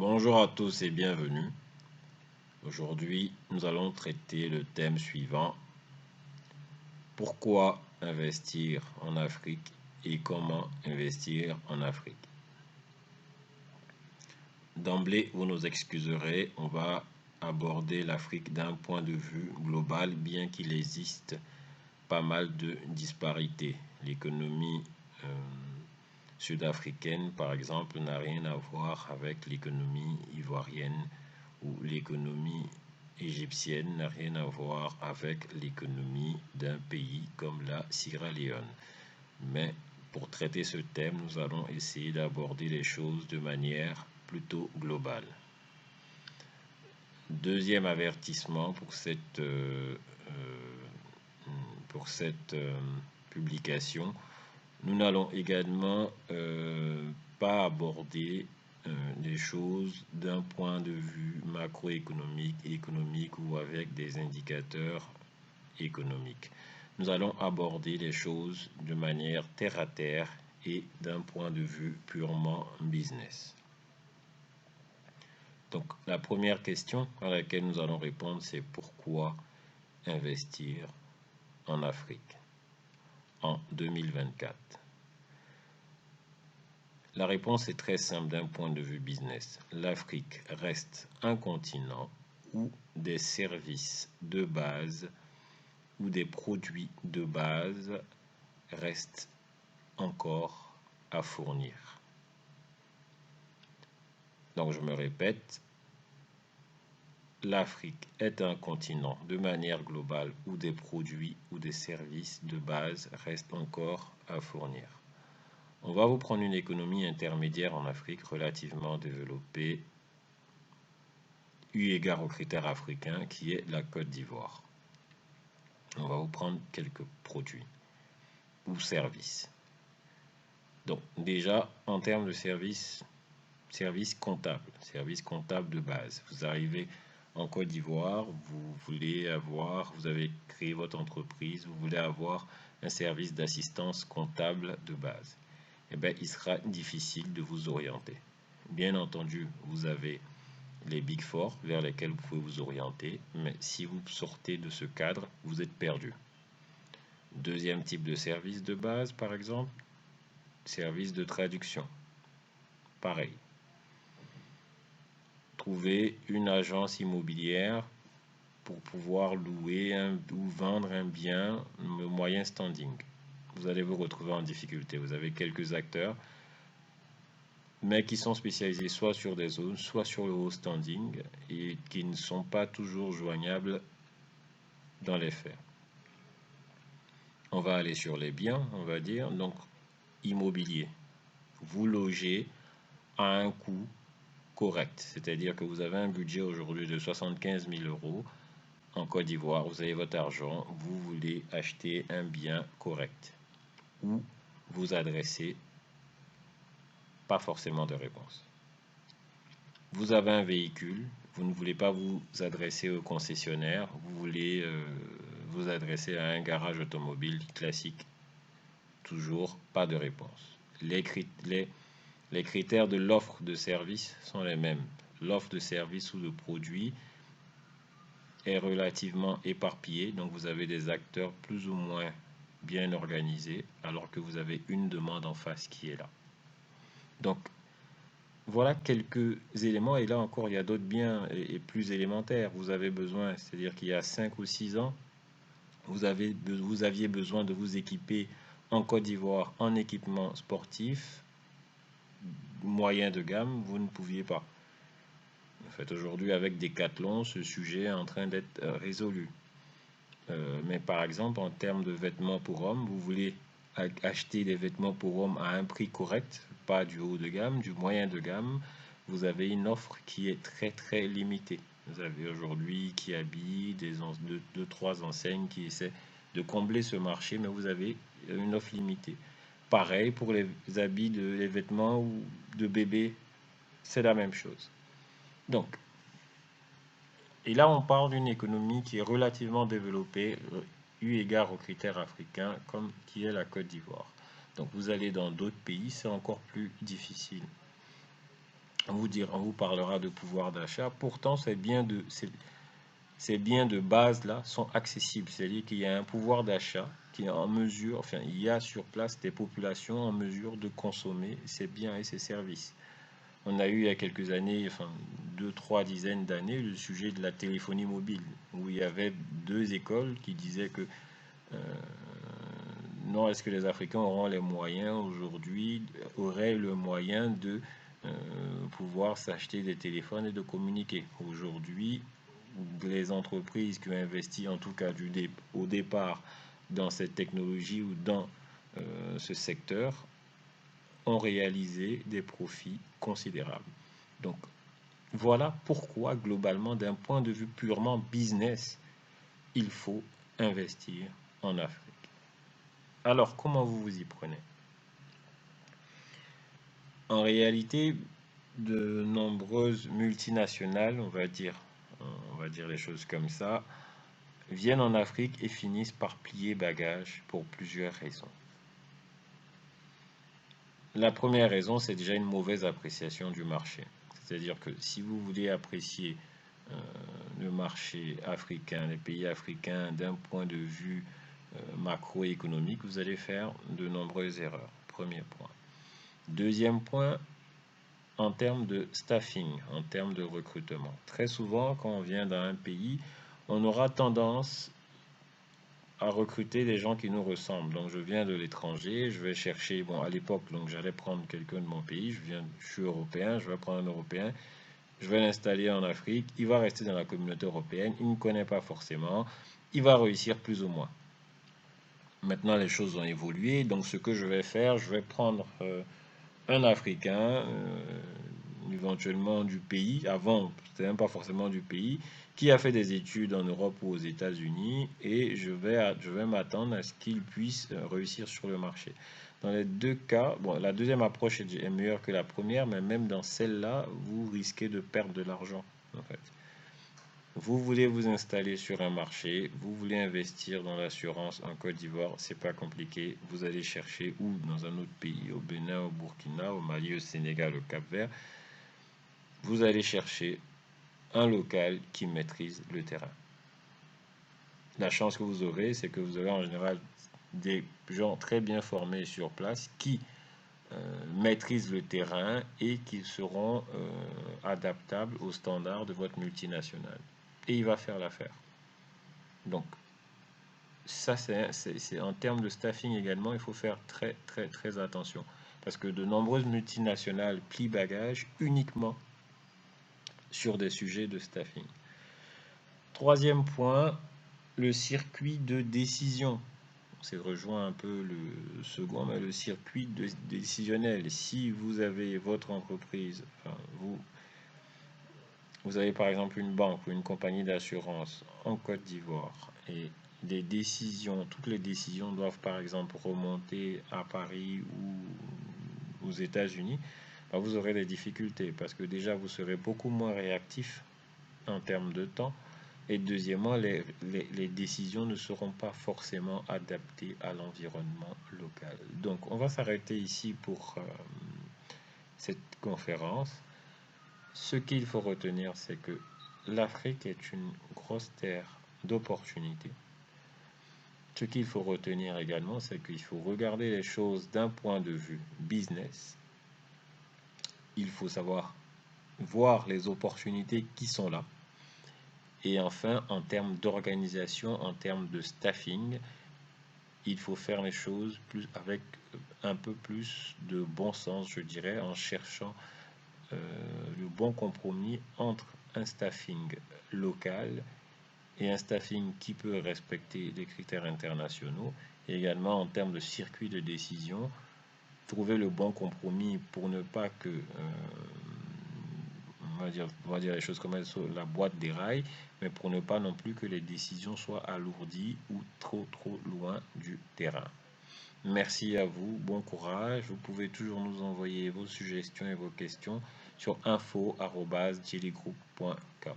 Bonjour à tous et bienvenue. Aujourd'hui, nous allons traiter le thème suivant. Pourquoi investir en Afrique et comment investir en Afrique? D'emblée, vous nous excuserez, on va aborder l'Afrique d'un point de vue global, bien qu'il existe pas mal de disparités. L'économie sud-africaine, par exemple, n'a rien à voir avec l'économie ivoirienne ou l'économie égyptienne n'a rien à voir avec l'économie d'un pays comme la Sierra Leone. Mais pour traiter ce thème, nous allons essayer d'aborder les choses de manière plutôt globale. Deuxième avertissement pour cette publication, nous n'allons également pas aborder des choses d'un point de vue macroéconomique, économique ou avec des indicateurs économiques. Nous allons aborder les choses de manière terre à terre et d'un point de vue purement business. Donc la première question à laquelle nous allons répondre, c'est pourquoi investir en Afrique en 2024? La réponse est très simple d'un point de vue business. L'Afrique reste un continent où des services de base ou des produits de base restent encore à fournir. Donc je me répète, l'Afrique est un continent de manière globale où des produits ou des services de base restent encore à fournir. On va vous prendre une économie intermédiaire en Afrique relativement développée, eu égard aux critères africains, qui est la Côte d'Ivoire. On va vous prendre quelques produits ou services. Donc déjà, en termes de services comptables de base. Vous arrivez en Côte d'Ivoire, vous avez créé votre entreprise, vous voulez avoir un service d'assistance comptable de base. Eh bien, il sera difficile de vous orienter. Bien entendu, vous avez les Big Four vers lesquels vous pouvez vous orienter, mais si vous sortez de ce cadre, vous êtes perdu. Deuxième type de service de base, par exemple, service de traduction. Pareil. Trouver une agence immobilière pour pouvoir louer ou vendre un bien moyen standing. Vous allez vous retrouver en difficulté. Vous avez quelques acteurs, mais qui sont spécialisés soit sur des zones, soit sur le haut standing et qui ne sont pas toujours joignables dans les faits. On va aller sur les biens, on va dire, donc immobilier. Vous logez à un coût correct, c'est-à-dire que vous avez un budget aujourd'hui de 75 000 euros en Côte d'Ivoire, vous avez votre argent, vous voulez acheter un bien correct. Où vous adressez, pas forcément de réponse. Vous avez un véhicule, vous ne voulez pas vous adresser au concessionnaire, vous voulez vous adresser à un garage automobile classique. Toujours pas de réponse. Les critères de l'offre de service sont les mêmes. L'offre de service ou de produit est relativement éparpillée, donc vous avez des acteurs plus ou moins bien organisés, alors que vous avez une demande en face qui est là. Donc, voilà quelques éléments, et là encore, il y a d'autres biens et plus élémentaires. Vous avez besoin, c'est-à-dire qu'il y a 5 ou 6 ans, vous aviez besoin de vous équiper en Côte d'Ivoire en équipement sportif moyen de gamme, vous ne pouviez pas. En fait, aujourd'hui, avec Decathlon, ce sujet est en train d'être résolu. Mais par exemple, en termes de vêtements pour hommes, vous voulez acheter des vêtements pour hommes à un prix correct, pas du haut de gamme, du moyen de gamme, vous avez une offre qui est très très limitée. Vous avez aujourd'hui qui habille deux, trois enseignes qui essaient de combler ce marché, mais vous avez une offre limitée. Pareil pour les habits, les vêtements ou de bébé, c'est la même chose. Donc, et là, on parle d'une économie qui est relativement développée, eu égard aux critères africains, comme qui est la Côte d'Ivoire. Donc, vous allez dans d'autres pays, c'est encore plus difficile. on vous parlera de pouvoir d'achat. Pourtant, ces biens de base là sont accessibles. C'est-à-dire qu'il y a un pouvoir d'achat qui est en mesure, enfin, il y a sur place des populations en mesure de consommer ces biens et ces services. On a eu il y a quelques années, enfin 2, 3 dizaines d'années, le sujet de la téléphonie mobile, où il y avait 2 écoles qui disaient que euh, non, est-ce que les Africains auront les moyens aujourd'hui, auraient le moyen de pouvoir s'acheter des téléphones et de communiquer. Aujourd'hui, les entreprises qui ont investi, en tout cas au départ, dans cette technologie ou dans ce secteur, ont réalisé des profits considérables. Donc, voilà pourquoi, globalement, d'un point de vue purement business, il faut investir en Afrique. Alors, comment vous vous y prenez? En réalité, de nombreuses multinationales, on va dire les choses comme ça, viennent en Afrique et finissent par plier bagage pour plusieurs raisons. La première raison, c'est déjà une mauvaise appréciation du marché. C'est-à-dire que si vous voulez apprécier euh, le marché africain, les pays africains d'un point de vue macroéconomique, vous allez faire de nombreuses erreurs. Premier point. Deuxième point, en termes de staffing, en termes de recrutement. Très souvent, quand on vient dans un pays, on aura tendance à recruter des gens qui nous ressemblent. Donc, je viens de l'étranger, je vais chercher, bon, à l'époque, donc j'allais prendre quelqu'un de mon pays, je suis européen, je vais prendre un européen, je vais l'installer en Afrique, il va rester dans la communauté européenne, il ne me connaît pas forcément, il va réussir plus ou moins. Maintenant, les choses ont évolué, donc ce que je vais faire, je vais prendre un Africain, éventuellement du pays, avant, c'était même pas forcément du pays, qui a fait des études en Europe ou aux États-Unis, et je vais m'attendre à ce qu'il puisse réussir sur le marché. Dans les deux cas, bon, la deuxième approche est meilleure que la première, mais même dans celle-là, vous risquez de perdre de l'argent, en fait. Vous voulez vous installer sur un marché, vous voulez investir dans l'assurance en Côte d'Ivoire, c'est pas compliqué. Vous allez chercher ou dans un autre pays, au Bénin, au Burkina, au Mali, au Sénégal, au Cap-Vert, vous allez chercher un local qui maîtrise le terrain. La chance que vous aurez, c'est que vous aurez en général des gens très bien formés sur place qui maîtrisent le terrain et qui seront adaptables aux standards de votre multinationale. Et il va faire l'affaire. Donc, ça, c'est en termes de staffing également, il faut faire très, très, très attention. Parce que de nombreuses multinationales plient bagages uniquement sur des sujets de staffing. Troisième point, le circuit de décision. C'est rejoint un peu le second, mais le circuit décisionnel. Si vous avez votre entreprise, enfin, vous avez par exemple une banque ou une compagnie d'assurance en Côte d'Ivoire et toutes les décisions doivent par exemple remonter à Paris ou aux États-Unis, ben, vous aurez des difficultés parce que déjà vous serez beaucoup moins réactif en termes de temps et deuxièmement les décisions ne seront pas forcément adaptées à l'environnement local. Donc on va s'arrêter ici pour cette conférence. Ce qu'il faut retenir, c'est que l'Afrique est une grosse terre d'opportunités. Ce qu'il faut retenir également, c'est qu'il faut regarder les choses d'un point de vue business. Il faut savoir voir les opportunités qui sont là. Et enfin, en termes d'organisation, en termes de staffing, il faut faire les choses avec un peu plus de bon sens, je dirais, en cherchant le bon compromis entre un staffing local et un staffing qui peut respecter des critères internationaux, et également en termes de circuit de décision, trouver le bon compromis pour ne pas que, on va dire les choses comme elles sont, la boîte déraille, mais pour ne pas non plus que les décisions soient alourdies ou trop loin du terrain. Merci à vous, bon courage. Vous pouvez toujours nous envoyer vos suggestions et vos questions sur info@jelligroup.com.